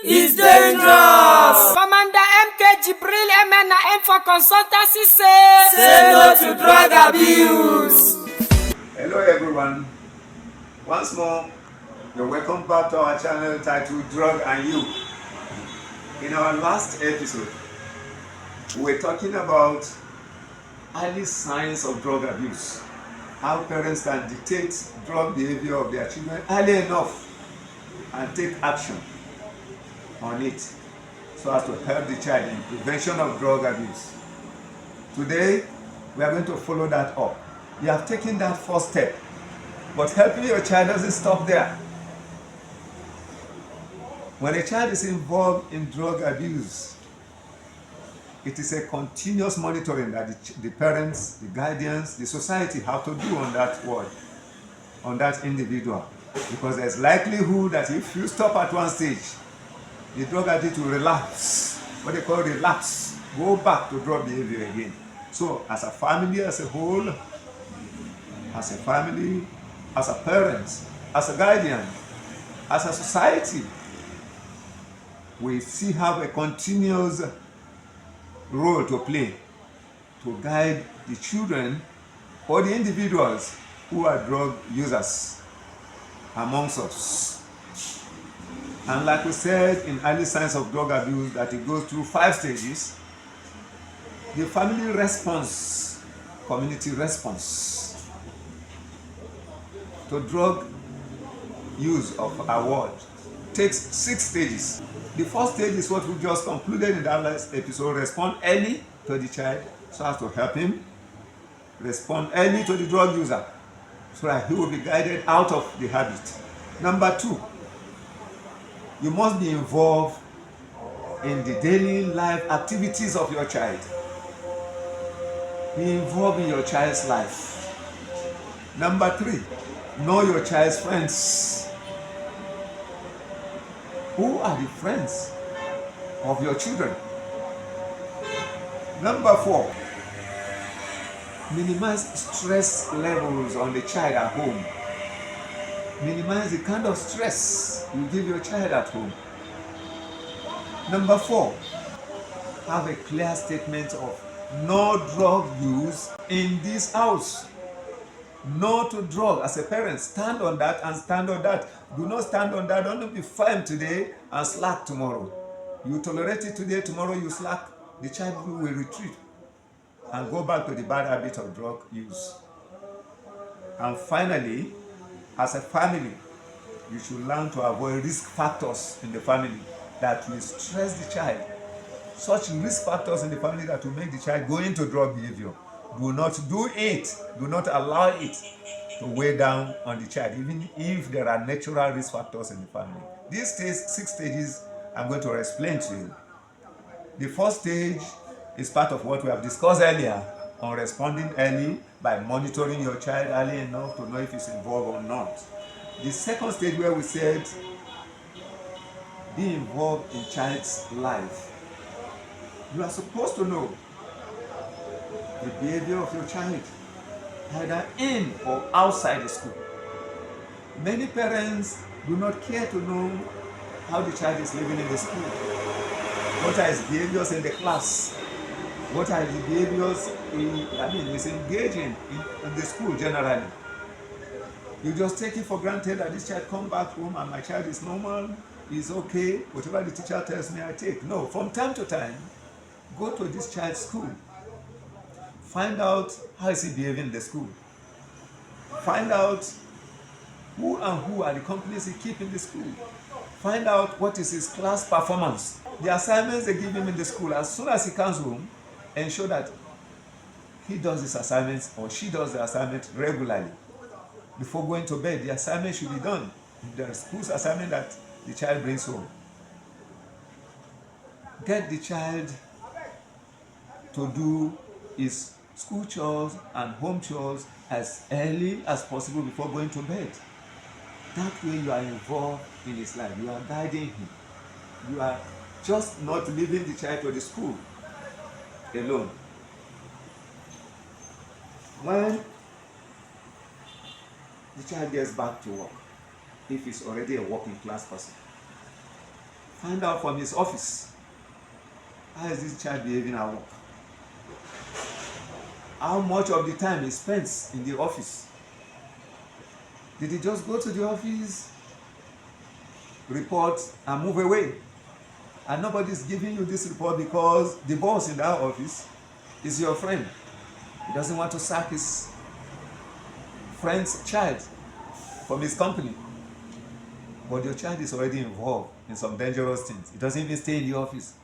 is dangerous. Commander MK Jibril MNM for consultancy say no to drug abuse. Hello everyone. Once more, you're welcome back to our channel titled Drug and You. In our last episode, we were talking about early signs of drug abuse. How parents can dictate drug behavior of their children early enough and take action on it so as to help the child in prevention of drug abuse. Today, we are going to follow that up. You have taken that first step, but helping your child doesn't stop there. When a child is involved in drug abuse, it is a continuous monitoring that the parents, the guardians, the society have to do on that word, on that individual. Because there's likelihood that if you stop at one stage, the drug addict will relapse, what they call relapse, go back to drug behavior again. So as a family as a whole, as a family, as a parent, as a guardian, as a society, we still have a continuous role to play to guide the children or the individuals who are drug users amongst us. And like we said in early signs of drug abuse, that it goes through 5 stages. The family response, community response to drug use of our world takes 6 stages. The first stage is what we just concluded in that last episode: respond early to the child so as to help him. Respond early to the drug user so that he will be guided out of the habit. Number 2, you must be involved in the daily life activities of your child. Be involved in your child's life. Number 3, know your child's friends. Who are the friends of your children? Number 4, minimize stress levels on the child at home. Minimize the kind of stress you give your child at home. Number 4, have a clear statement of no drug use in this house. No to drug. As a parent, stand on that and stand on that. Do not stand on that. Don't be firm today and slack tomorrow. You tolerate it today, tomorrow you slack, the child will retreat and go back to the bad habit of drug use. And finally, as a family, you should learn to avoid risk factors in the family that will stress the child. Such risk factors in the family that will make the child go into drug behavior. Do not do it. Do not allow it to weigh down on the child, even if there are natural risk factors in the family. These 6 stages I'm going to explain to you. The first stage is part of what we have discussed earlier on responding early by monitoring your child early enough to know if he's involved or not. The second stage, where we said be involved in child's life. You are supposed to know the behavior of your child, either in or outside the school. Many parents do not care to know how the child is living in the school. What are his behaviors in the class? What are the behaviors he's engaging in the school generally? You just take it for granted that this child come back home and my child is normal, is okay, whatever the teacher tells me I take. No, from time to time, go to this child's school. Find out how is he behaving in the school. Find out who are the companies he keeps in the school. Find out what is his class performance. The assignments they give him in the school, as soon as he comes home, ensure that he does his assignments or she does the assignment regularly. Before going to bed, the assignment should be done. The school's assignment that the child brings home. Get the child to do his school chores and home chores as early as possible before going to bed. That way you are involved in his life. You are guiding him. You are just not leaving the child to the school alone. When the child gets back to work, if he's already a working class person, Find out from his office, how is this child behaving at work? How much of the time he spends in the office? Did he just go to the office, report, and move away? And nobody's giving you this report because the boss in that office is your friend. He doesn't want to sack his friend's child from his company. But your child is already involved in some dangerous things. He doesn't even stay in the office.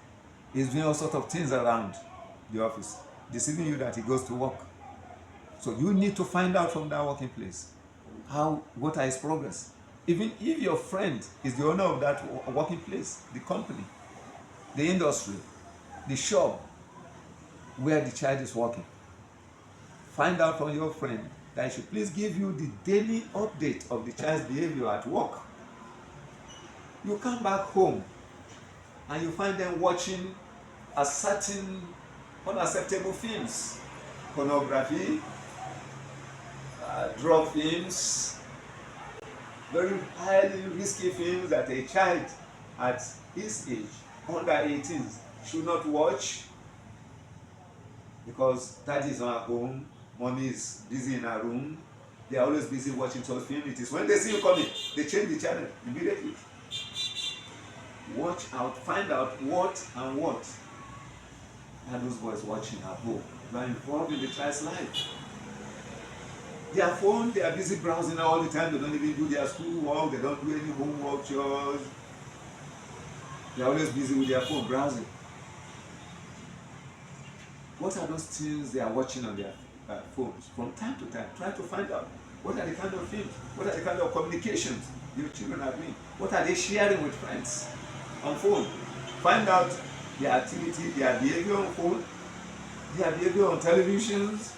He's doing all sorts of things around the office, deceiving you that he goes to work. So you need to find out from that working place what are his progress. Even if your friend is the owner of that working place, the company, the industry, the shop where the child is working, find out from your friend that he should please give you the daily update of the child's behavior at work. You come back home and you find them watching a certain unacceptable films, pornography, drug films, very highly risky films that a child at his age, under 18s, should not watch, because daddy is not at home, mommy is busy in her room, they are always busy watching such films. It is when they see you coming, they change the channel immediately. Watch out, find out what are those boys watching at home. You are involved in the child's life. Their phone, they are busy browsing all the time. They don't even do their school work. They don't do any homework, chores. They are always busy with their phone browsing. What are those things they are watching on their phones? From time to time, try to find out what are the kind of films, what are the kind of communications your children are doing, what are they sharing with friends on phone. Find out their activity, their behavior on phone, their behavior on televisions,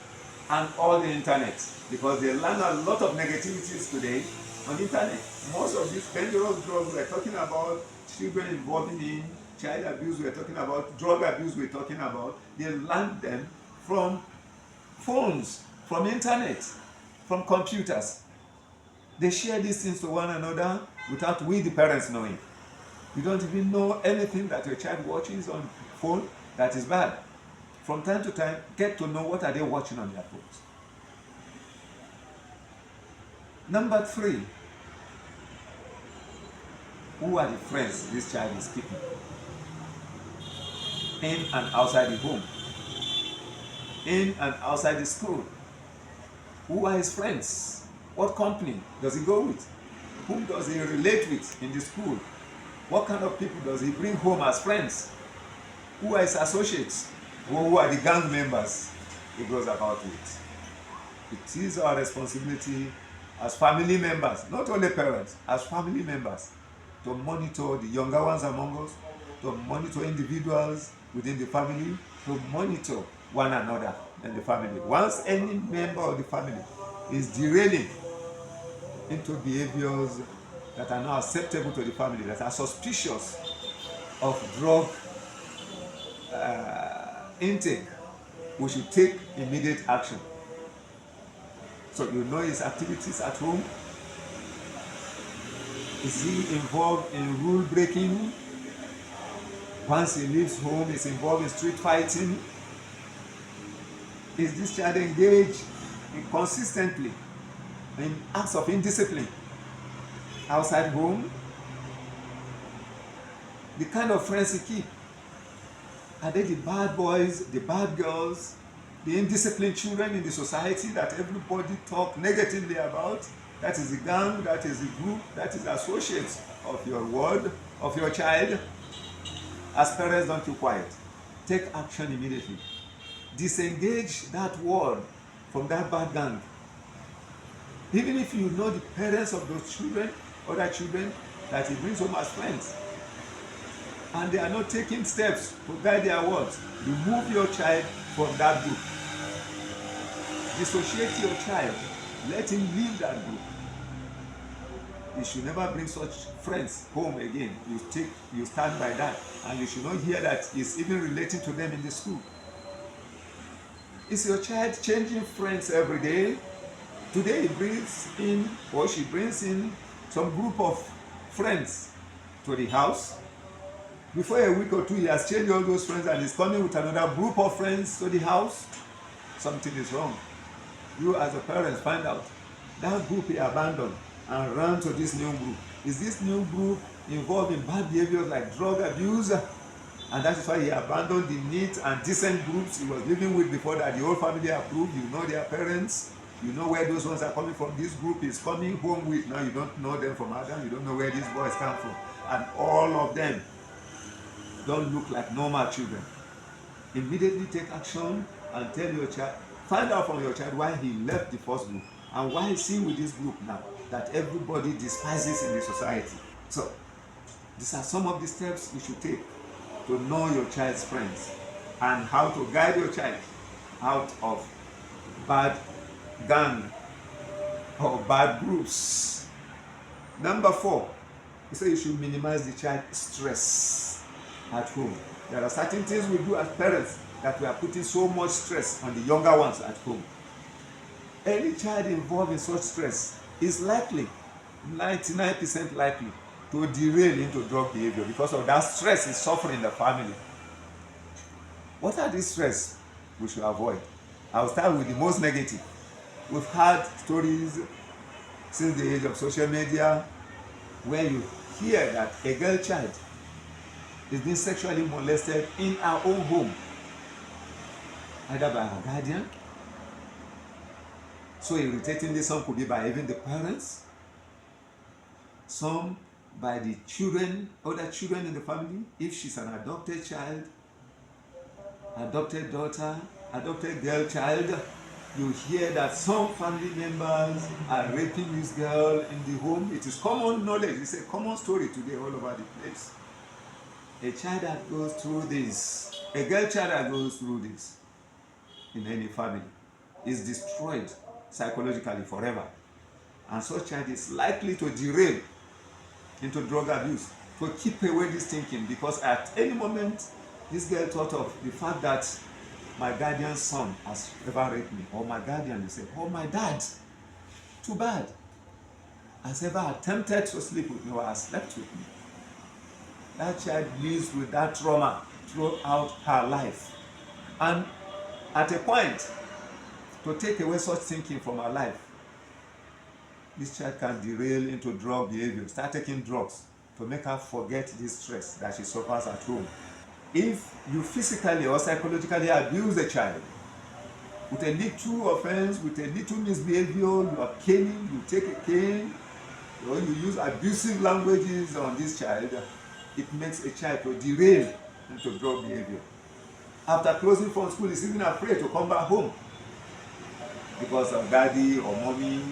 and all the internet, because they learn a lot of negativities today on internet. Most of these dangerous drugs we're talking about, children involving in child abuse we're talking about, drug abuse we're talking about, they learn them from phones, from internet, from computers. They share these things to one another without we the parents knowing. You don't even know anything that your child watches on phone that is bad. From time to time, get to know what are they watching on their phones. Number 3, who are the friends this child is keeping in and outside the home, in and outside the school? Who are his friends? What company does he go with? Whom does he relate with in the school? What kind of people does he bring home as friends? Who are his associates? Who are the gang members he goes about with? It is our responsibility as family members, not only parents, as family members, to monitor the younger ones among us, to monitor individuals within the family, to monitor one another in the family. Once any member of the family is derailing into behaviors that are not acceptable to the family, that are suspicious of drug intake, we should take immediate action. So you know his activities at home. Is he involved in rule breaking? Once he leaves home, is involved in street fighting? Is this child engaged consistently in acts of indiscipline outside home? The kind of friends he keeps, are they the bad boys, the bad girls, the indisciplined children in the society that everybody talk negatively about? That is the gang, that is the group, that is the associates of your ward, of your child. As parents, don't keep quiet. Take action immediately. Disengage that ward from that bad gang. Even if you know the parents of those children, other children that he brings home as friends, and they are not taking steps to guide their words, remove your child from that group. Dissociate your child. Let him leave that group. You should never bring such friends home again. You stand by that, and you should not hear that he's even relating to them in the school. Is your child changing friends every day? Today he brings in, or she brings in, some group of friends to the house. Before a week or two, he has changed all those friends and is coming with another group of friends to the house. Something is wrong. You as a parent find out that group he abandoned and ran to this new group. Is this new group involved in bad behaviors like drug abuse? And that is why he abandoned the neat and decent groups he was living with before that the whole family approved. You know their parents. You know where those ones are coming from. This group is coming home with. Now you don't know them from Adam. You don't know where these boys come from. And all of them don't look like normal children. Immediately take action and tell your child, find out from your child why he left the first group and why he's seen with this group now that everybody despises in the society. So these are some of the steps you should take to know your child's friends and how to guide your child out of bad gang or bad groups. Number 4, you say you should minimize the child's stress at home. There are certain things we do as parents that we are putting so much stress on the younger ones at home. Any child involved in such stress is likely, 99% likely, to derail into drug behavior because of that stress is suffering in the family. What are these stress we should avoid? I'll start with the most negative. We've had stories since the age of social media where you hear that a girl child is being sexually molested in her own home, either by her guardian. So irritatingly, some could be by even the parents, some by the children, other children in the family. If she's an adopted child, adopted daughter, adopted girl child, you hear that some family members are raping this girl in the home. It is common knowledge. It's a common story today all over the place. A child that goes through this, a girl child that goes through this in any family is destroyed psychologically forever. And such child is likely to derail into drug abuse. To keep away this thinking, because at any moment this girl thought of the fact that my guardian's son has ever raped me, or my guardian will say, oh, my dad, too bad, has ever attempted to sleep with me or has slept with me. That child lives with that trauma throughout her life. And at a point, to take away such thinking from her life, this child can derail into drug behavior, start taking drugs to make her forget this stress that she suffers at home. If you physically or psychologically abuse a child with a little offense, with a little misbehavior, you are caning, you take a cane, or you use abusive languages on this child, it makes a child to derail into drug behavior. After closing from school, he's even afraid to come back home because of daddy or mommy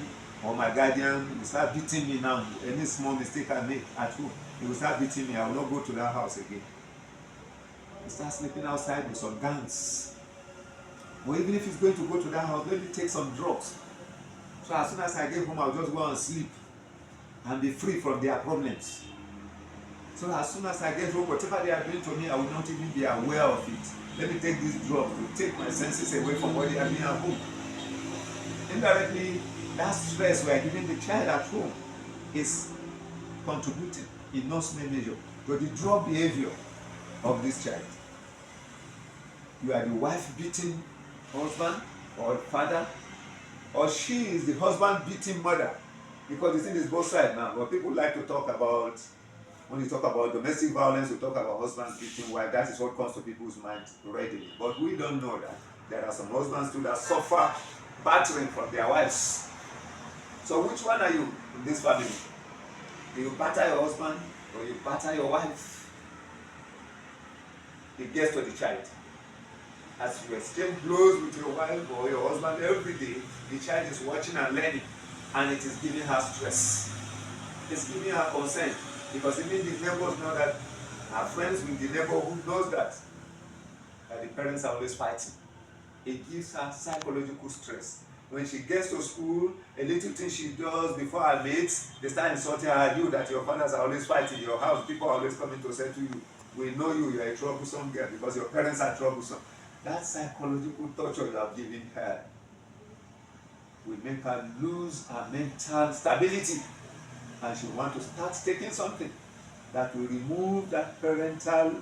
or my guardian will start beating me now. Any small mistake I make at home, he will start beating me. I will not go to that house again. He starts sleeping outside with some gangs. Or even if he's going to go to that house, let me take some drugs. So as soon as I get home, I'll just go and sleep and be free from their problems. So as soon as I get home, whatever they are doing to me, I will not even be aware of it. Let me take this drug to take my senses away from what they are doing at home. Indirectly, that stress we are giving the child at home is contributing in no small measure to the drug behavior of this child. You are the wife beating husband or father, or she is the husband beating mother, because the thing is both sides now. But people like to talk about, when you talk about domestic violence, you talk about husband beating wife. That is what comes to people's minds readily. But we don't know that there are some husbands too that suffer battering from their wives. So which one are you in this family? Do you batter your husband or you batter your wife? It gets to the child. As you exchange blows with your wife or your husband every day, the child is watching and learning, and it is giving her stress. It's giving her concern, because even the neighbors know that, her friends with the neighborhood knows that the parents are always fighting. It gives her psychological stress. When she gets to school, a little thing she does before her mates, they start insulting her, you that your fathers are always fighting in your house. People are always coming to say to you, we know you are a troublesome girl because your parents are troublesome. That psychological torture you have given her will make her lose her mental stability, and she will want to start taking something that will remove that parental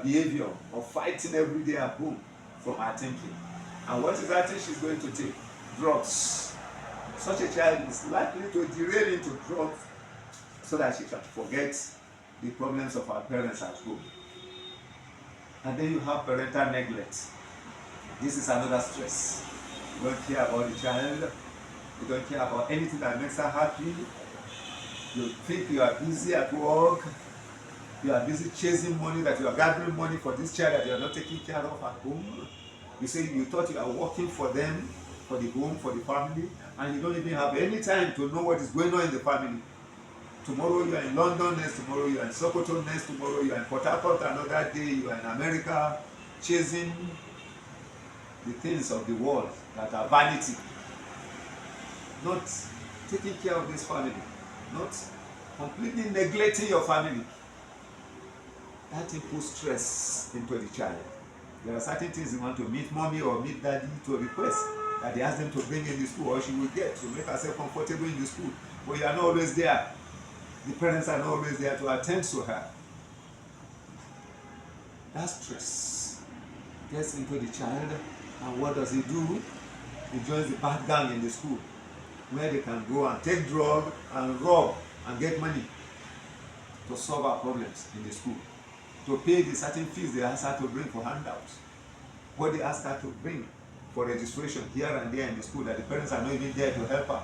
behavior of fighting every day at home from her thinking. And what is that thing she's going to take? Drugs. Such a child is likely to derail into drugs so that she can forget the problems of her parents at home. And then you have parental neglect. This is another stress. You don't care about the child. You don't care about anything that makes her happy. You think you are busy at work. You are busy chasing money, that you are gathering money for this child that you are not taking care of at home. You say you thought you are working for them, for the home, for the family, and you don't even have any time to know what is going on in the family. Tomorrow you are in London, next tomorrow you are in Sokoto, next tomorrow you are in Port Harcourt, another day you are in America, chasing the things of the world that are vanity. Not taking care of this family, not completely neglecting your family. That puts stress into the child. There are certain things you want to meet mommy or meet daddy to request that they ask them to bring in the school, or she will get to make herself comfortable in the school. But you are not always there. The parents are not always there to attend to her. That stress gets into the child, and what does he do? He joins the bad gang in the school, where they can go and take drugs and rob and get money to solve our problems in the school, to pay the certain fees they ask her to bring for handouts, what they ask her to bring for registration here and there in the school that the parents are not even there to help her.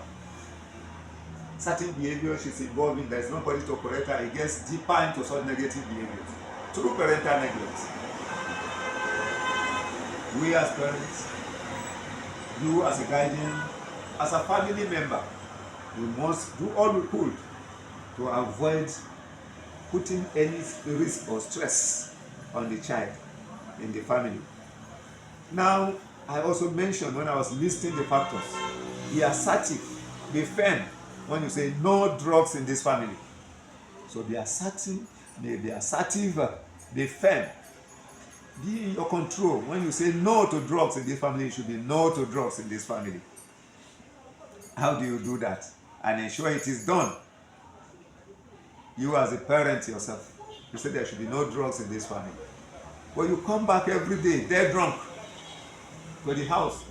Certain behavior she's involved in, there's nobody to correct her. It gets deeper into such negative behaviors through parental neglect. We as parents, you as a guardian, as a family member, we must do all we could to avoid putting any risk or stress on the child in the family. Now, I also mentioned when I was listing the factors, be assertive, be firm when you say no drugs in this family. So be assertive, be firm. Be in your control. When you say no to drugs in this family, it should be no to drugs in this family. How do you do that and ensure it is done? You as a parent yourself, you say there should be no drugs in this family. But you come back every day, dead drunk, to the house.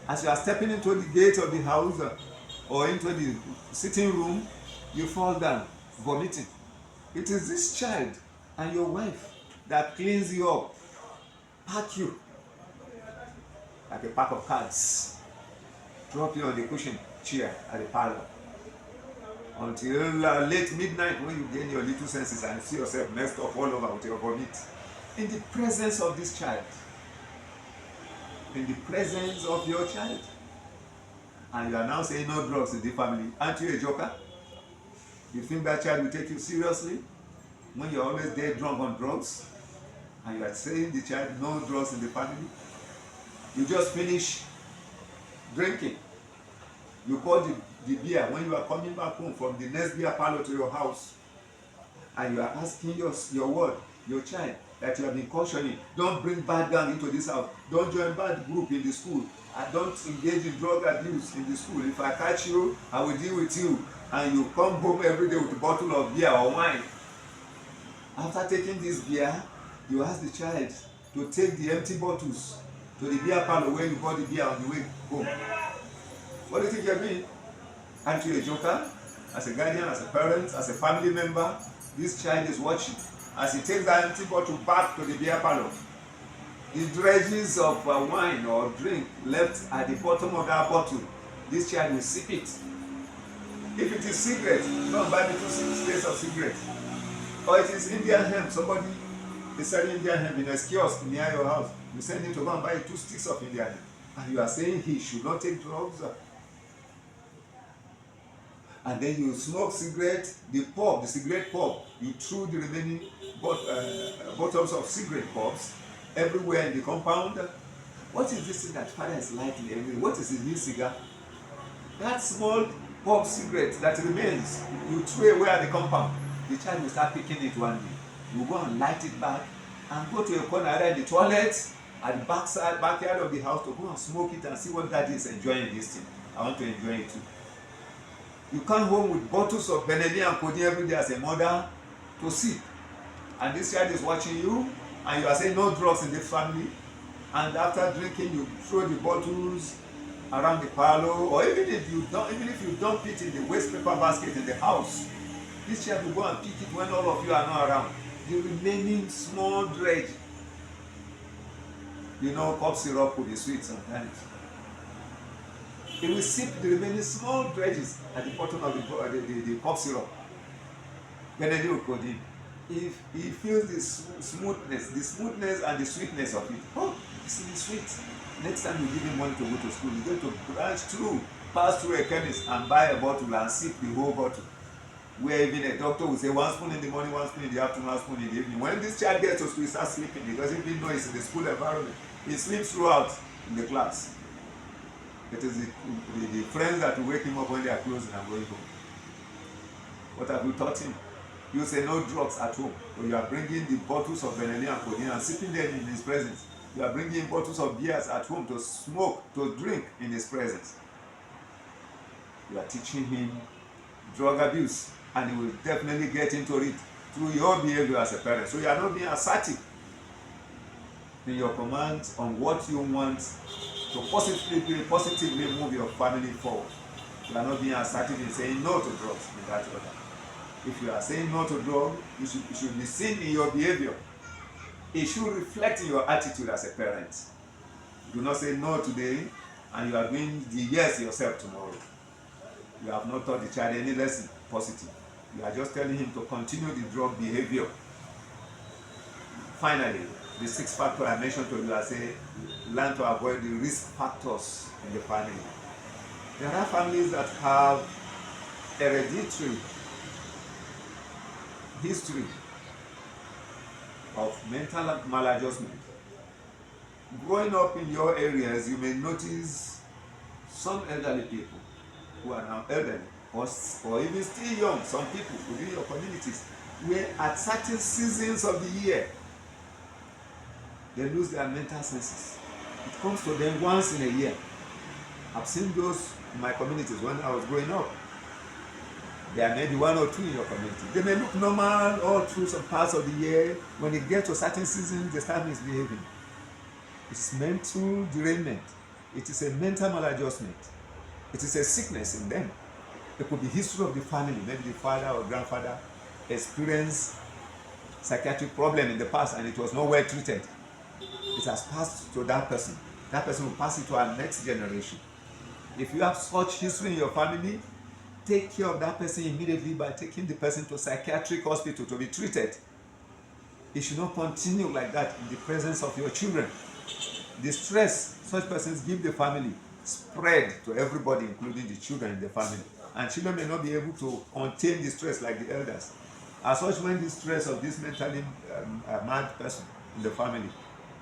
As you are stepping into the gate of the house or into the sitting room, you fall down, vomiting. It is this child and your wife that cleans you up, pack you like a pack of cards, drop you on the cushion chair at the parlor until late midnight, when you gain your little senses and see yourself messed up all over with your vomit. In the presence of this child, in the presence of your child, and you are now saying no drugs in the family. Aren't you a joker? You think that child will take you seriously when you're always dead drunk on drugs, and you are saying the child no drugs in the family? You just finish drinking. You bought the beer when you are coming back home from the next beer parlor to your house, and you are asking your child that you have been cautioning, don't bring bad gang into this house, don't join bad group in the school, and don't engage in drug abuse in the school. If I catch you, I will deal with you. And you come home every day with a bottle of beer or wine. After taking this beer, you ask the child to take the empty bottles to the beer parlor where you bought the beer on the way home. What do you think you're doing? Aren't you a joker? As a guardian, as a parent, as a family member, this child is watching. As he takes that empty bottle back to the beer parlor, the dregs of wine or drink left at the bottom of that bottle, this child will sip it. If it is cigarette, don't buy me 2 states of cigarette. Or it is Indian hemp, somebody is selling Indian hemp in a kiosk near your house. You send him to go and buy 2 sticks of Indian hemp. And you are saying he should not take drugs. And then you smoke cigarette, the cigarette pop, you threw the remaining bottles of cigarette pops everywhere in the compound. What is this thing that father is lighting everywhere? What is his new cigar? That small pop cigarette that remains, you throw away at the compound. The child will start picking it one day. You go and light it back and go to a corner, either in the toilet, at the backyard of the house, to go and smoke it and see what daddy is enjoying this thing. I want to enjoy it too. You come home with bottles of Benelli and codeine every day as a mother to sip, and this child is watching you, and you are saying no drugs in this family, and after drinking you throw the bottles around the parlor, or even if you dump it in the waste paper basket in the house, this child will go and pick it when all of you are not around. The remaining small dredge, cough syrup will be sweet sometimes. It will sip the remaining small dredges at the bottom of the cough syrup. Benedict codeine. If he feels the smoothness and the sweetness of it, this is sweet. Next time you give him money to go to school, he's going to pass through a chemist and buy a bottle and sip the whole bottle. Where even a doctor will say 1 spoon in the morning, 1 spoon in the afternoon, 1 spoon in the evening. When this child gets to school, he starts sleeping. He doesn't even know it's in the school environment. He sleeps throughout in the class. It is the friends that will wake him up when they are closing and going home. What have you taught him? You say no drugs at home, but you are bringing the bottles of Benelli and codeine and sipping them in his presence. You are bringing bottles of beers at home to smoke, to drink in his presence. You are teaching him drug abuse, and he will definitely get into it through your behavior as a parent. So you are not being assertive in your commands on what you want to positively move your family forward. You are not being assertive in saying no to drugs in that order. If you are saying no to drugs, it should be seen in your behavior. It should reflect in your attitude as a parent. Do not say no today and you are doing the yes yourself tomorrow. You have not taught the child any lesson positive. You are just telling him to continue the drug behavior. Finally, the 6th factor I mentioned to you, I say, learn to avoid the risk factors in the family. There are families that have hereditary history of mental maladjustment. Growing up in your areas, you may notice some elderly people who are now elderly, or even still young, some people within your communities, where at certain seasons of the year, they lose their mental senses. It comes to them once in a year. I've seen those in my communities when I was growing up. There may be 1 or 2 in your community. They may look normal all through some parts of the year. When it gets to a certain season, they start misbehaving. It's mental derailment. It is a mental maladjustment. It is a sickness in them. It could be history of the family. Maybe the father or grandfather experienced psychiatric problem in the past and it was not well treated. It has passed to that person. That person will pass it to our next generation. If you have such history in your family, take care of that person immediately by taking the person to a psychiatric hospital to be treated. It should not continue like that in the presence of your children. The stress such persons give the family spread to everybody, including the children in the family. And children may not be able to contain the stress like the elders. As such, when the stress of this mentally mad person in the family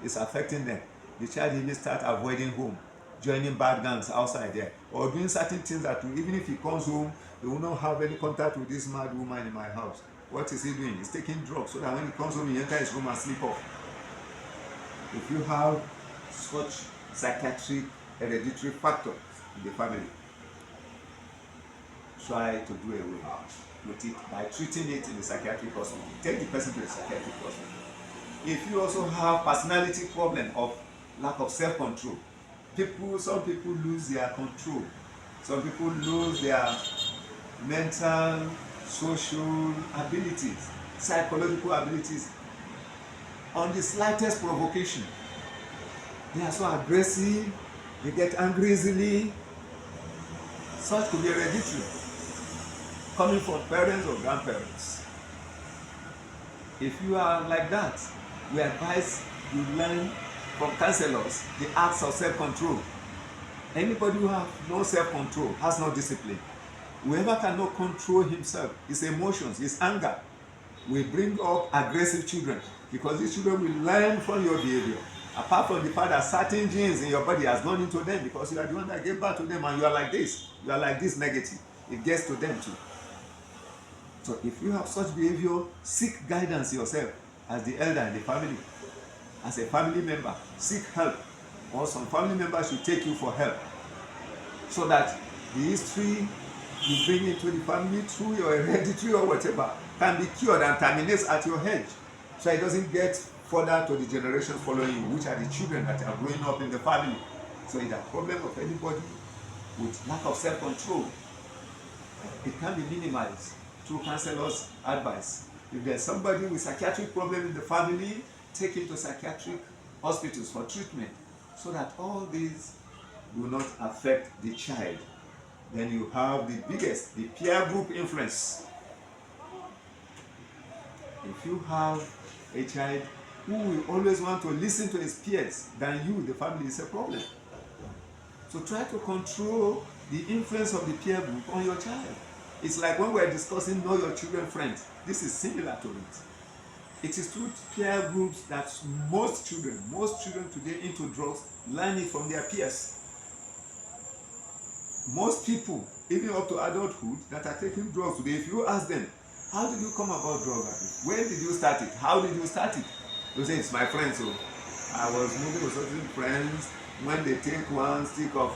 is affecting them, the child may start avoiding home, joining bad gangs outside there, or doing certain things that even if he comes home, he will not have any contact with this mad woman in my house. What is he doing? He's taking drugs so that when he comes home, he enters his room and sleep off. If you have such psychiatric hereditary factors in the family, try to do away with it by treating it in the psychiatric hospital. Take the person to the psychiatric hospital. If you also have personality problem of lack of self-control, some people lose their control. Some people lose their mental, social abilities, psychological abilities on the slightest provocation. They are so aggressive, they get angry easily. Such could be hereditary, coming from parents or grandparents. If you are like that, we advise you learn from counselors the acts of self-control. Anybody who has no self-control has no discipline. Whoever cannot control himself, his emotions, his anger, will bring up aggressive children, because these children will learn from your behavior. Apart from the fact that certain genes in your body has gone into them, because you are the one that gave birth to them, and you are like this negative, it gets to them too. So if you have such behavior, seek guidance yourself as the elder in the family. As a family member, seek help, or some family members should take you for help, so that the history you bring into the family through your hereditary or whatever can be cured and terminates at your age, so it doesn't get further to the generations following you, which are the children that are growing up in the family. So it's a problem of anybody with lack of self-control. It can be minimized through counselors' advice. If there's somebody with psychiatric problem in the family, take him to psychiatric hospitals for treatment, so that all these will not affect the child. Then you have the biggest, the peer group influence. If you have a child who will always want to listen to his peers than you, the family is a problem. So try to control the influence of the peer group on your child. It's like when we're discussing know your children friends. This is similar to it. It is through peer groups that most children today into drugs learn it from their peers. Most people, even up to adulthood, that are taking drugs today, if you ask them, how did you come about drug abuse? When did you start it? How did you start it? They say, it's my friends. So I was moving with certain friends. When they take one stick of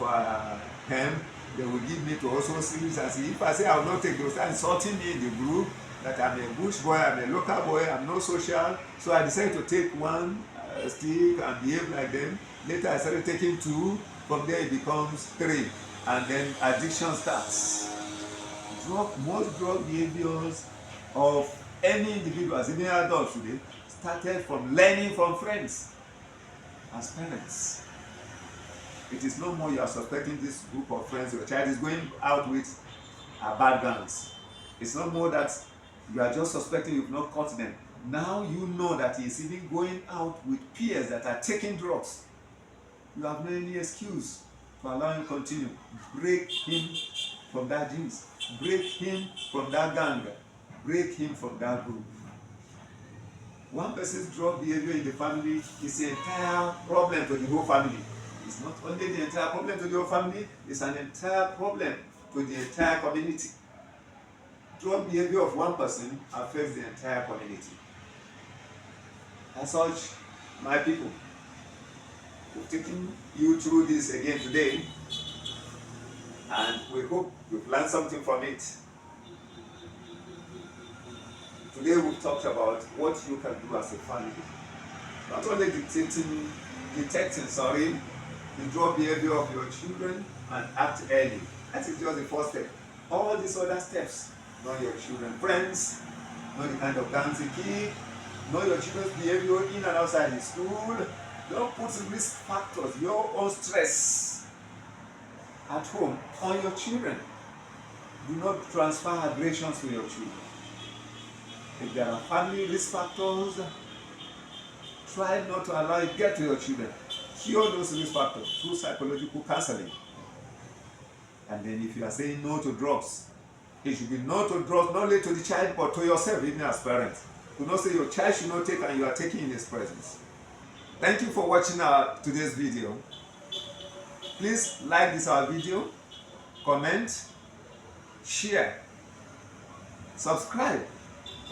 hemp, they will give me to also series. And if I say I will not take, they will start insulting me in the group that I'm a bush boy, I'm a local boy, I'm not social. So I decided to take one stick and behave like them. Later I started taking two. From there it becomes three. And then addiction starts. Most drug behaviors of any individuals, even adults today, started from learning from friends as parents. It is no more you are suspecting this group of friends your child is going out with are bad gangs. It's no more that you are just suspecting you've not caught them. Now you know that he is even going out with peers that are taking drugs. You have no any excuse to allow him to continue. Break him from that genes. Break him from that gang. Break him from that group. One person's drug behavior in the family is an entire problem to the whole family. It's not only the entire problem to the whole family, it's an entire problem to the entire community. Drug behavior of one person affects the entire community. As such, my people, we've taken you through this again today, and we hope you've learned something from it. Today we've talked about what you can do as a family. Not only detecting the drug behavior of your children and act early. That is just the first step. All these other steps, know your children's friends, know the kind of dance they keep, know your children's behavior in and outside the school. Don't put risk factors, your own stress at home on your children. Do not transfer aggressions to your children. If there are family risk factors, try not to allow it get to your children. Cure those risk factors through psychological counseling. And then if you are saying no to drugs, it should be no to drugs not only to the child but to yourself, even as parents. Do not say your child should not take and you are taking in his presence. Thank you for watching today's video. Please like our video, comment, share, subscribe,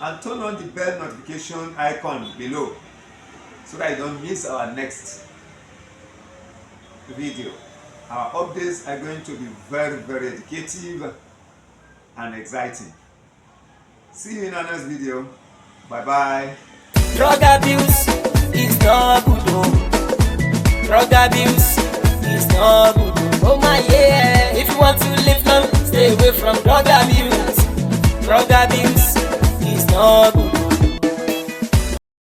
and turn on the bell notification icon below so that you don't miss our next video. Our updates are going to be very, very educative and exciting. See you in our next video. Bye bye. Drug abuse is not good. Drug abuse is not good. Oh my yeah. If you want to live long, stay away from drug abuse. Drug abuse is not good.